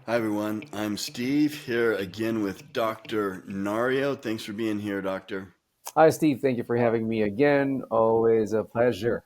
Hi, everyone. I'm Steve here again with Dr. Nario. Thanks for being here, Doctor. Hi, Steve. Thank you for having me again. Always a pleasure.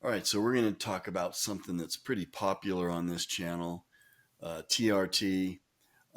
All right, so we're going to talk about something that's pretty popular on this channel, TRT.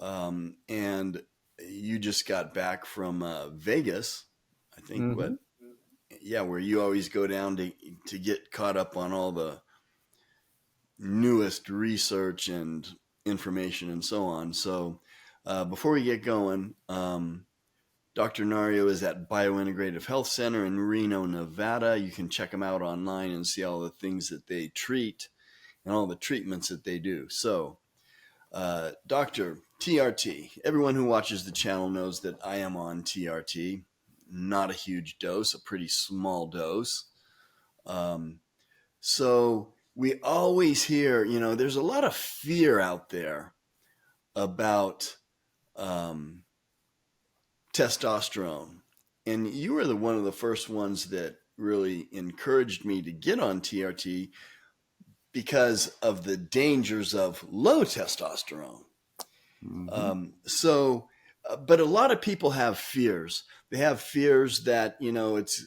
And you just got back from Vegas, I think, hmm yeah, where you always go down to get caught up on all the newest research and information and so on. So before we get going, Dr. Nario is at Biointegrative Health Center in Reno, Nevada. You can check them out online and see all the things that they treat and all the treatments that they do. So, Dr. TRT, everyone who watches the channel knows that I am on TRT. Not a huge dose, a pretty small dose. Um, so, we always hear, there's a lot of fear out there about um, testosterone. And you were the one of the first ones that really encouraged me to get on TRT because of the dangers of low testosterone. hmm But a lot of people have fears. They have fears that, it's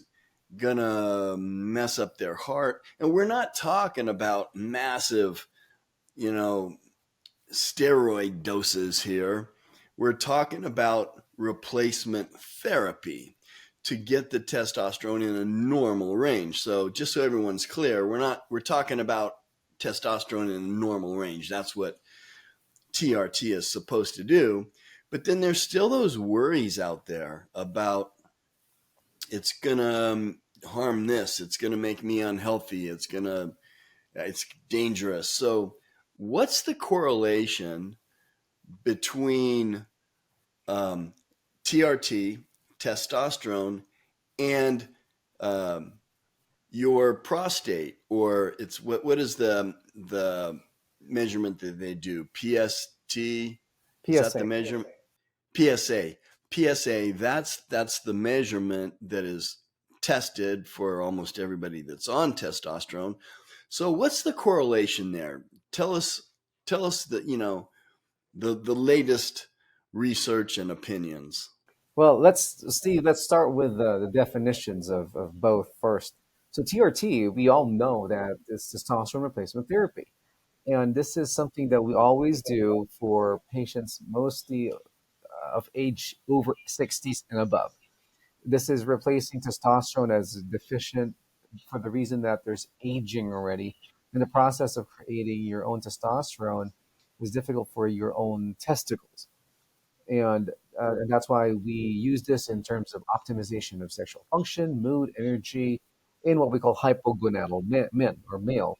gonna mess up their heart. And we're not talking about massive, you know, steroid doses here. We're talking about replacement therapy to get the testosterone in a normal range. So just so everyone's clear, we're talking about testosterone in a normal range. That's what TRT is supposed to do. But then there's still those worries out there about it's going to harm this, it's going to make me unhealthy, it's dangerous. So what's the correlation between um, TRT, testosterone, and um, your prostate, or it's what is the measurement that they do? PST, is that the PSA. measurement? PSA, PSA. That's the measurement that is tested for almost everybody that's on testosterone. So what's the correlation there? Tell us, tell us that the latest research and opinions. Well, Steve, let's start with the definitions of both first. So TRT, we all know that it's testosterone replacement therapy. And this is something that we always do for patients mostly of age over 60s and above. This is replacing testosterone as deficient for the reason that there's aging already. In the process of creating your own testosterone is difficult for your own testicles. And that's why we use this in terms of optimization of sexual function, mood, energy, in what we call hypogonadal men or male,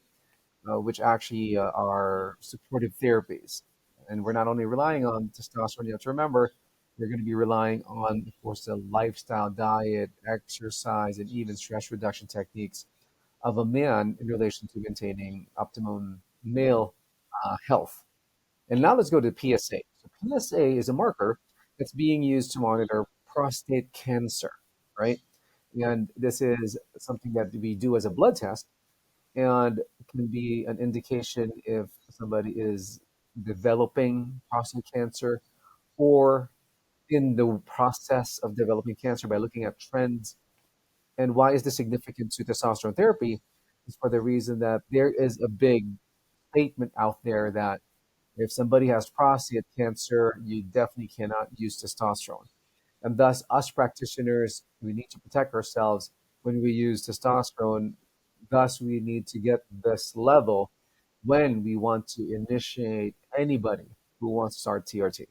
which actually are supportive therapies. And we're not only relying on testosterone, you have to remember, we're going to be relying on, of course, the lifestyle, diet, exercise, and even stress reduction techniques of a man in relation to maintaining optimum male health. And now let's go to PSA. So PSA is a marker that's being used to monitor prostate cancer, right? And this is something that we do as a blood test and can be an indication if somebody is developing prostate cancer or in the process of developing cancer by looking at trends. And why is this significant to testosterone therapy? Is for the reason that there is a big statement out there that if somebody has prostate cancer, you definitely cannot use testosterone. And thus, us practitioners, we need to protect ourselves when we use testosterone. Thus, we need to get this level when we want to initiate anybody who wants to start TRT.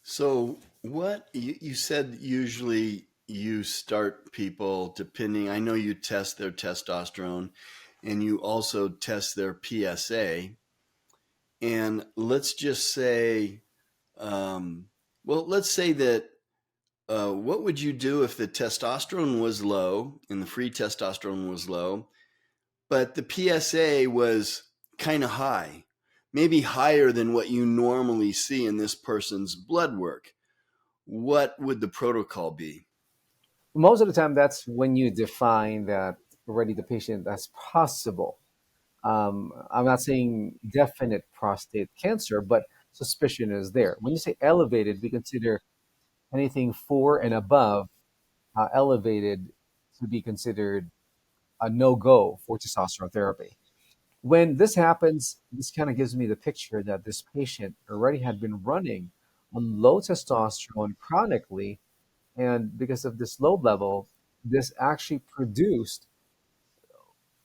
So what you said, usually you start people depending, I know you test their testosterone and you also test their PSA. And let's just say, um, well, let's say that what would you do if the testosterone was low and the free testosterone was low, but the PSA was kind of high, maybe higher than what you normally see in this person's blood work? What would the protocol be? Most of the time, that's when you define that already the patient as possible I'm not saying definite prostate cancer, but suspicion is there. When you say elevated, we consider anything four and above elevated to be considered a no-go for testosterone therapy. When this happens, this kind of gives me the picture that this patient already had been running on low testosterone chronically, and because of this low level, this actually produced,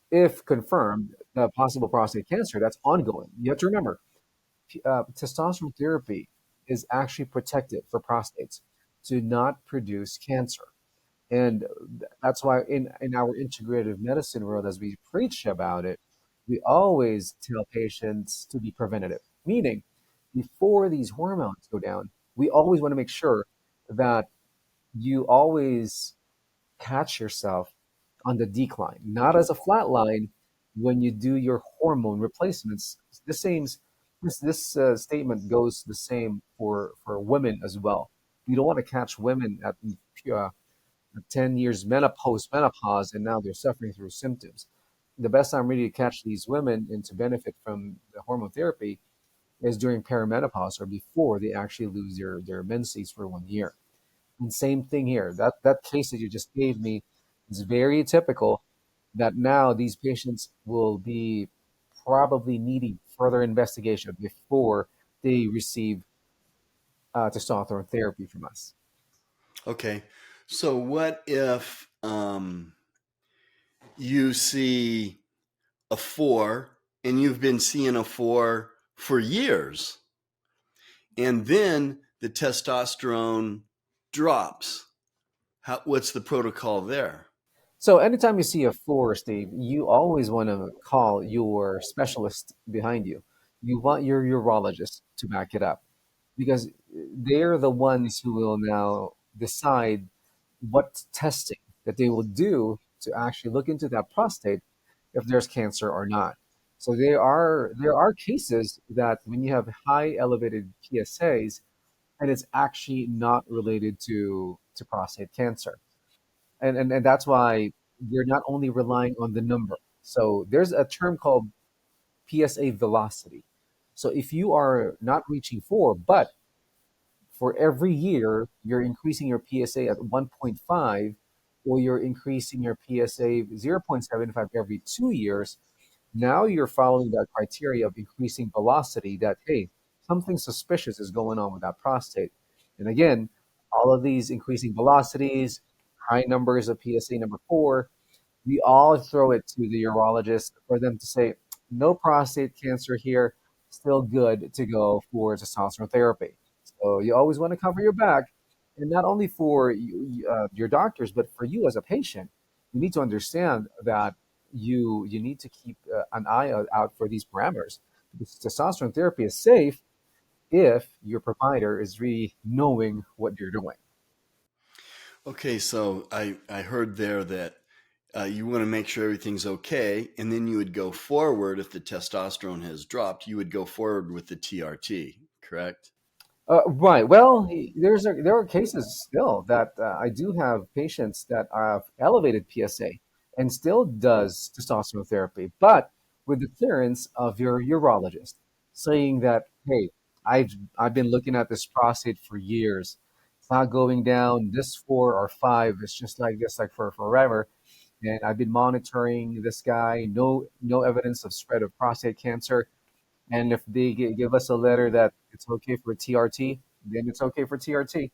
if confirmed, the possible prostate cancer that's ongoing. You have to remember, testosterone therapy is actually protective for prostates to not produce cancer. And that's why in our integrative medicine world, as we preach about it, we always tell patients to be preventative, meaning before these hormones go down, we always want to make sure that you always catch yourself on the decline, not as a flat line when you do your hormone replacements. The same, this statement goes the same for women as well. We don't want to catch women at 10 years menopause, and now they're suffering through symptoms. The best time really to catch these women and to benefit from the hormone therapy is during perimenopause or before they actually lose their menses for 1 year. And same thing here. That case that you just gave me is very typical that now these patients will be probably needing further investigation before they receive testosterone therapy from us. Okay. So what if you see a four and you've been seeing a four for years, and then the testosterone drops? What's the protocol there? So anytime you see a four, Steve, you always want to call your specialist behind you. You want your urologist to back it up because they're the ones who will now decide what testing that they will do to actually look into that prostate if there's cancer or not. So there are cases that when you have high elevated PSAs and it's actually not related to prostate cancer. And that's why we're not only relying on the number. So there's a term called PSA velocity. So if you are not reaching four, but for every year you're increasing your PSA at 1.5, or you're increasing your PSA 0.75 every 2 years, now you're following that criteria of increasing velocity that, hey, something suspicious is going on with that prostate. And again, all of these increasing velocities, high numbers of PSA number four, we all throw it to the urologist for them to say, no prostate cancer here, still good to go for testosterone therapy. So you always want to cover your back, and not only for your doctors, but for you as a patient. You need to understand that you need to keep an eye out for these parameters. Because testosterone therapy is safe if your provider is really knowing what you're doing. Okay, so I heard there that you want to make sure everything's okay, and then you would go forward if the testosterone has dropped. You would go forward with the TRT, correct? Right. Well, there are cases still that I do have patients that have elevated PSA and still does testosterone therapy, but with the clearance of your urologist, saying that, hey, I've been looking at this prostate for years. It's not going down. This 4 or 5, it's just like this, like for forever. And I've been monitoring this guy. No evidence of spread of prostate cancer. And if they give us a letter that it's okay for TRT, then it's okay for TRT.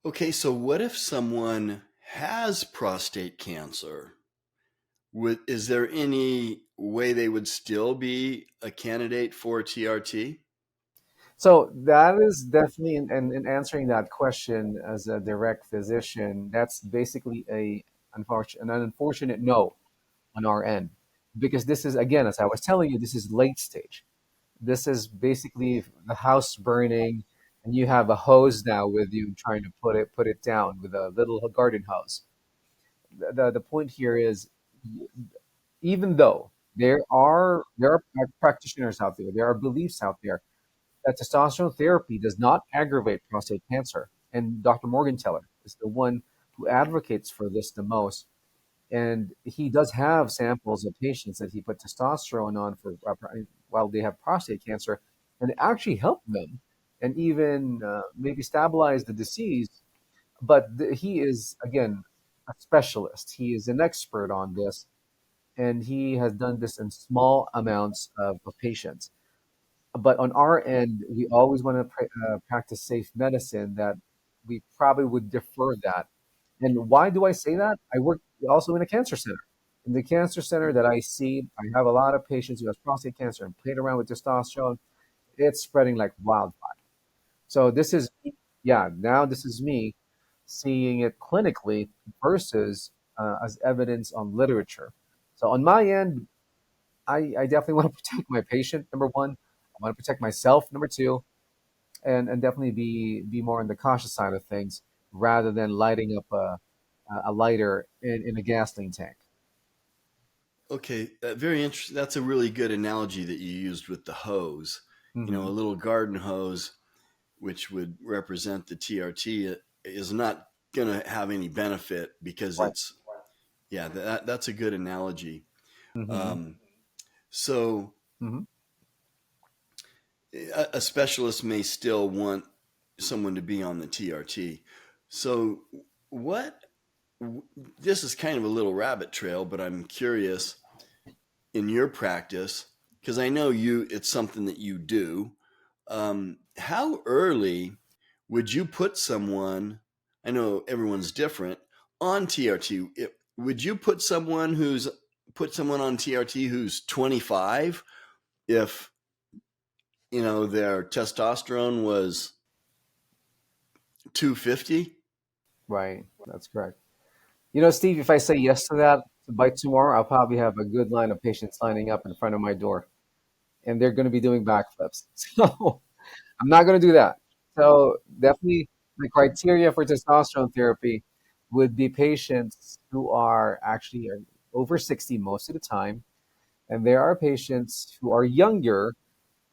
Okay, so what if someone has prostate cancer? Is there any way they would still be a candidate for TRT? So that is definitely in answering that question as a direct physician, that's basically an unfortunate no on our end. Because this is, again, as I was telling you, this is late stage. This is basically the house burning, and you have a hose now with you trying to put it down with a little garden hose. The point here is, even though there are practitioners out there, there are beliefs out there that testosterone therapy does not aggravate prostate cancer, and Dr. Morgenthaler is the one who advocates for this the most. And he does have samples of patients that he put testosterone on for while they have prostate cancer, and it actually helped them, and even maybe stabilize the disease. But he is again a specialist. He is an expert on this, and he has done this in small amounts of patients. But on our end, we always want to practice safe medicine. That we probably would defer that. And why do I say that? I work also in a cancer center. In the cancer center that I see, I have a lot of patients who have prostate cancer and played around with testosterone. It's spreading like wildfire. So this is, yeah, now this is me seeing it clinically versus as evidence on literature. So on my end, I definitely want to protect my patient, number one. I want to protect myself, number two, and definitely be more on the cautious side of things rather than lighting up a lighter in a gasoline tank. Okay, very interesting. That's a really good analogy that you used with the hose. You know, a Hmm. little garden hose, which would represent the TRT, is not going to have any benefit because Right. it's, yeah, that's a good analogy. Hmm. Um, so Hmm. a specialist may still want someone to be on the TRT. So what, this is kind of a little rabbit trail, but I'm curious in your practice, because I know it's something that you do. How early would you put someone, I know everyone's different, on TRT? Would you put someone on TRT who's 25 if, their testosterone was 250? Right. That's correct. You know, Steve, if I say yes to that, by tomorrow, I'll probably have a good line of patients lining up in front of my door, and they're going to be doing backflips. So I'm not going to do that. So definitely, the criteria for testosterone therapy would be patients who are actually over 60 most of the time, and there are patients who are younger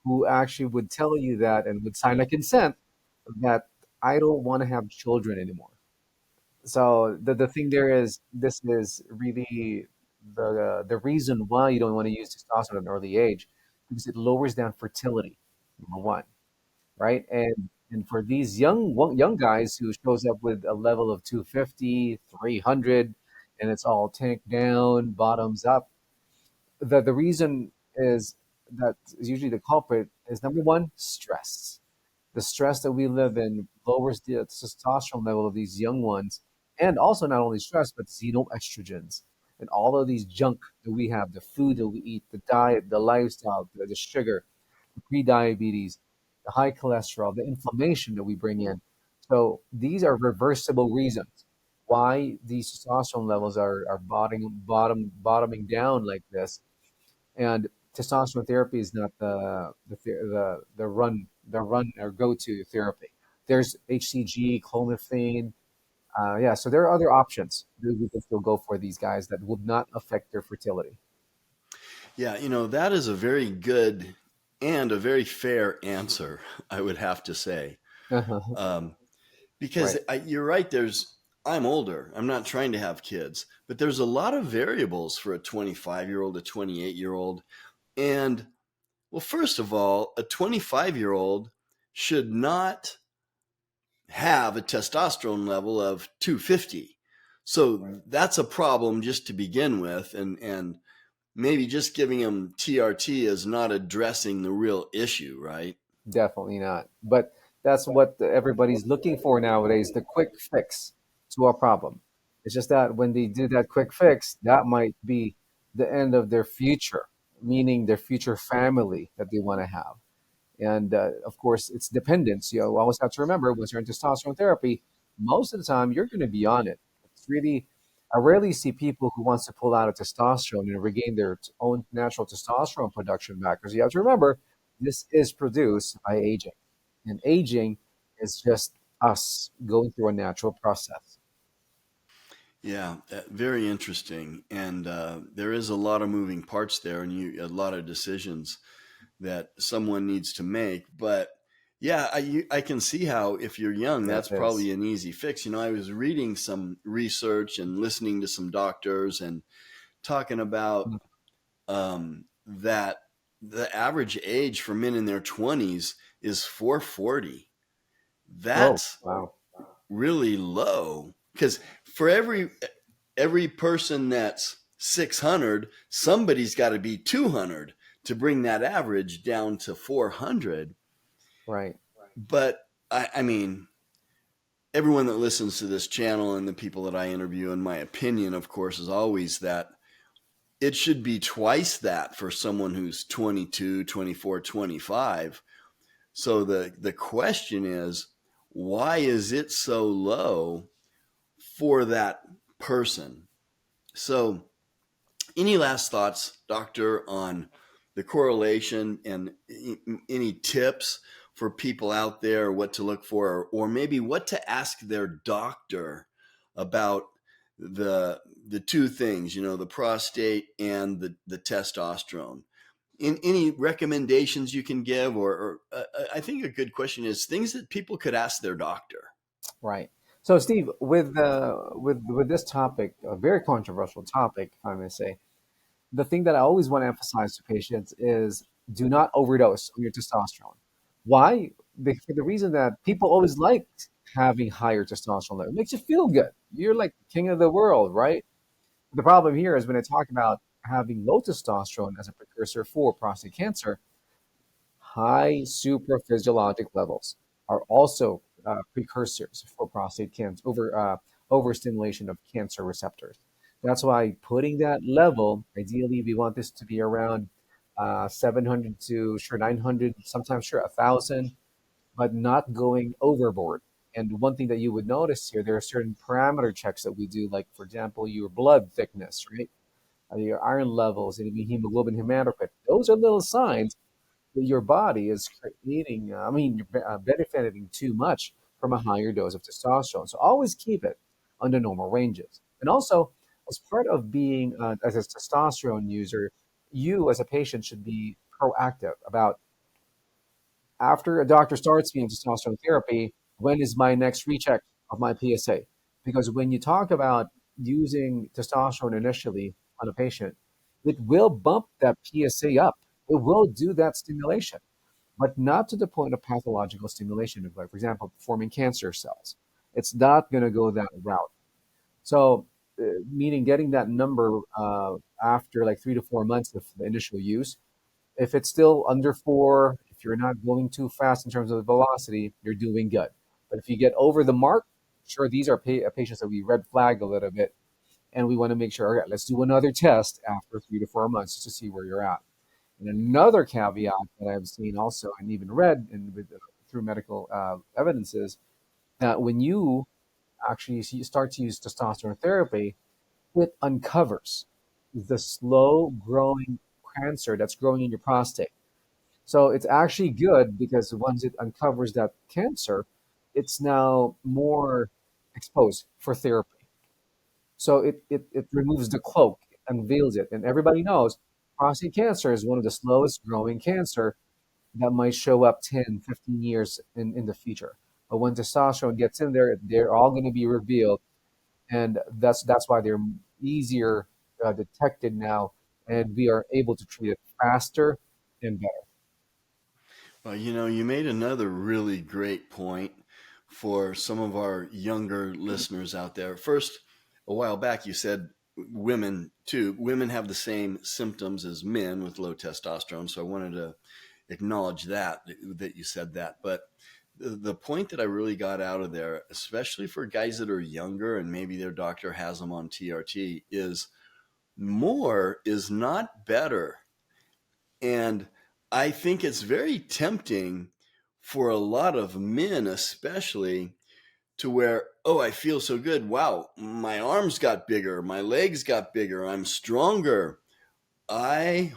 who actually would tell you that and would sign a consent that I don't want to have children anymore. So the thing there is, this is really the reason why you don't want to use testosterone at an early age, because it lowers down fertility, number one, right? And for these young guys who shows up with a level of 250, 300, and it's all tanked down, bottoms up, the reason is that is usually the culprit is number one, stress. The stress that we live in lowers the testosterone level of these young ones, and also not only stress, but xenoestrogens and all of these junk that we have, the food that we eat, the diet, the lifestyle, the sugar, the pre-diabetes, the high cholesterol, the inflammation that we bring in. So these are reversible reasons why these testosterone levels are bottoming down like this. And testosterone therapy is not the run or go-to therapy. There's HCG, clomiphene. Yeah, so there are other options that we can still go for these guys that would not affect their fertility. Yeah, that is a very good and a very fair answer, I would have to say. Um, because Right. you're right. I'm older. I'm not trying to have kids, but there's a lot of variables for a 25-year-old, a 28-year-old. And well, first of all, a 25-year-old should not have a testosterone level of 250. So that's a problem just to begin with. And maybe just giving them TRT is not addressing the real issue, right? Definitely not. But that's what everybody's looking for nowadays, the quick fix to our problem. It's just that when they do that quick fix, that might be the end of their future, meaning their future family that they want to have. And of course, it's dependence. You always have to remember once you're in testosterone therapy, most of the time you're going to be on it. It's really, I rarely see people who wants to pull out of testosterone and regain their own natural testosterone production back. Because you have to remember, this is produced by aging, and aging is just us going through a natural process. Yeah, very interesting. And there is a lot of moving parts there, and a lot of decisions that someone needs to make. But Yeah, I can see how if you're young, Yeah, that's it is. probably an easy fix. I was reading some research and listening to some doctors and talking about Mm. that the average age for men in their 20s is 440. Oh, That's wow. really low because for every person that's 600, somebody's got to be 200 to bring that average down to 400. Right. But I mean, everyone that listens to this channel and the people that I interview, in my opinion, of course, is always that it should be twice that for someone who's 22, 24, 25. So the question is, why is it so low for that person? So, any last thoughts, doctor, on the correlation and any tips for people out there, what to look for, or maybe what to ask their doctor about the two things, the prostate and the testosterone? In any recommendations you can give, or I think a good question is things that people could ask their doctor. Right. So, Steve, with this topic, a very controversial topic, if I may say, the thing that I always want to emphasize to patients is do not overdose on your testosterone. Why? For the reason that people always like having higher testosterone level. It makes you feel good. You're like the king of the world, right? The problem here is when I talk about having low testosterone as a precursor for prostate cancer, high supraphysiologic levels are also precursors for prostate cancer, overstimulation of cancer receptors. That's why putting that level, ideally, we want this to be around 700 to sure 900, sometimes sure 1,000, but not going overboard. And one thing that you would notice here, there are certain parameter checks that we do, like for example, your blood thickness, right? Your iron levels, and even hemoglobin hematocrit. Those are little signs your body is creating, you're benefiting too much from a higher dose of testosterone. So always keep it under normal ranges. And also, as part of being as a testosterone user, you as a patient should be proactive about after a doctor starts me on testosterone therapy, when is my next recheck of my PSA? Because when you talk about using testosterone initially on a patient, it will bump that PSA up. It will do that stimulation, but not to the point of pathological stimulation, like, for example, forming cancer cells. It's not going to go that route. So, meaning getting that number after like 3 to 4 months of the initial use, if it's still under 4, if you're not going too fast in terms of the velocity, you're doing good. But if you get over the mark, sure, these are patients that we red flag a little bit, and we want to make sure, all right, let's do another test after 3 to 4 months just to see where you're at. And another caveat that I've seen also and even read through medical evidence is that when you actually start to use testosterone therapy, it uncovers the slow growing cancer that's growing in your prostate. So it's actually good because once it uncovers that cancer, it's now more exposed for therapy. So it removes the cloak, unveils it. And everybody knows prostate cancer is one of the slowest growing cancer that might show up 10, 15 years in the future. But when testosterone gets in there, they're all going to be revealed. And that's why they're easier detected now. And we are able to treat it faster and better. Well, you made another really great point for some of our younger listeners out there. First, a while back, you said women too. Women have the same symptoms as men with low testosterone. So I wanted to acknowledge that you said that. But the point that I really got out of there, especially for guys that are younger and maybe their doctor has them on TRT, is more is not better. And I think it's very tempting for a lot of men, especially, to where, oh, I feel so good. Wow, my arms got bigger, my legs got bigger, I'm stronger. I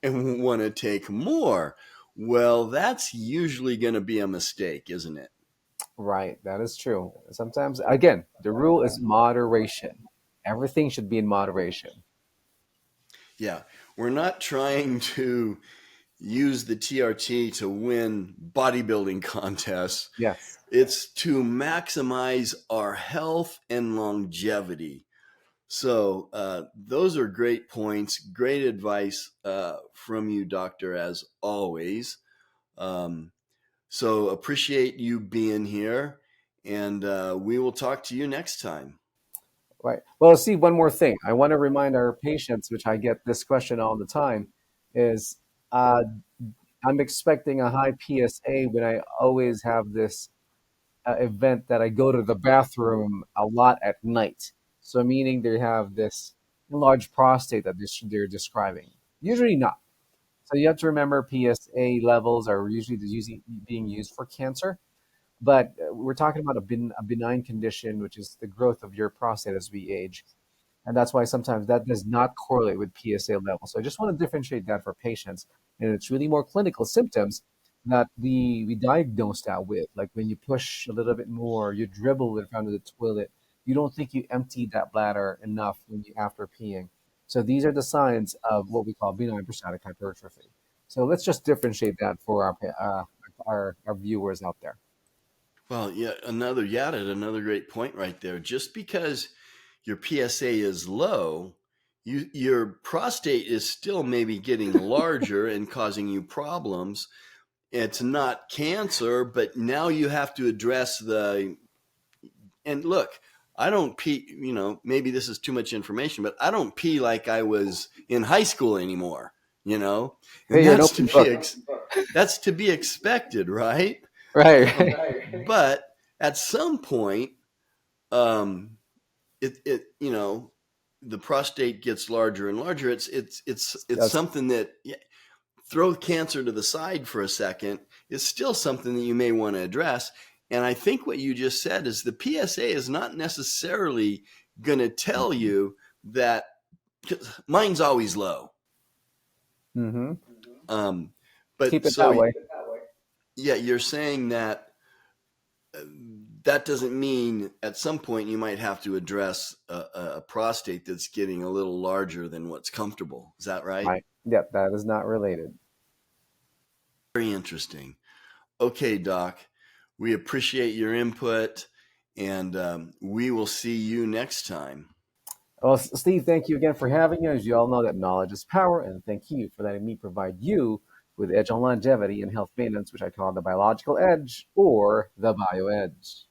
want to take more. Well, that's usually going to be a mistake, isn't it? Right, that is true. Sometimes, again, the rule is moderation. Everything should be in moderation. Yeah, we're not trying to use the TRT to win bodybuilding contests. Yes. It's to maximize our health and longevity. So those are great points, great advice from you, doctor, as always. Um, so appreciate you being here, and we will talk to you next time. Right. Well, see, one more thing. I want to remind our patients, which I get this question all the time, is uh, I'm expecting a high PSA when I always have this event that I go to the bathroom a lot at night. So, meaning they have this enlarged prostate that they're describing. Usually not. So, you have to remember PSA levels are usually being used for cancer. But we're talking about a benign condition, which is the growth of your prostate as we age. And that's why sometimes that does not correlate with PSA levels. So I just want to differentiate that for patients. And it's really more clinical symptoms that we diagnose that with. Like when you push a little bit more, you dribble in front of the toilet, you don't think you emptied that bladder enough when you after peeing. So these are the signs of what we call benign prostatic hypertrophy. So let's just differentiate that for our viewers out there. Well, you added another great point right there. Just because your PSA is low, your prostate is still maybe getting larger and causing you problems. It's not cancer, but now you have to address the. And look, I don't pee. Maybe this is too much information, but I don't pee like I was in high school anymore. You know, Hey, and you're an open book. that's to be expected, right? Right, Um, right. but at some point, um, it the prostate gets larger and larger. It's That's something that, yeah, throw cancer to the side for a second. It's still something that you may want to address. And I think what you just said is the PSA is not necessarily going to tell you that. Mine's always low. mm-hmm. Um, but Keep it so that way. yeah, you're saying that that doesn't mean at some point you might have to address a prostate that's getting a little larger than what's comfortable. Is that right? Right. Yep, that is not related. Very interesting. Okay, Doc, we appreciate your input, and we will see you next time. Well, Steve, thank you again for having us. As you all know that knowledge is power, and thank you for letting me provide you with edge on longevity and health maintenance, which I call the biological edge or the bio edge.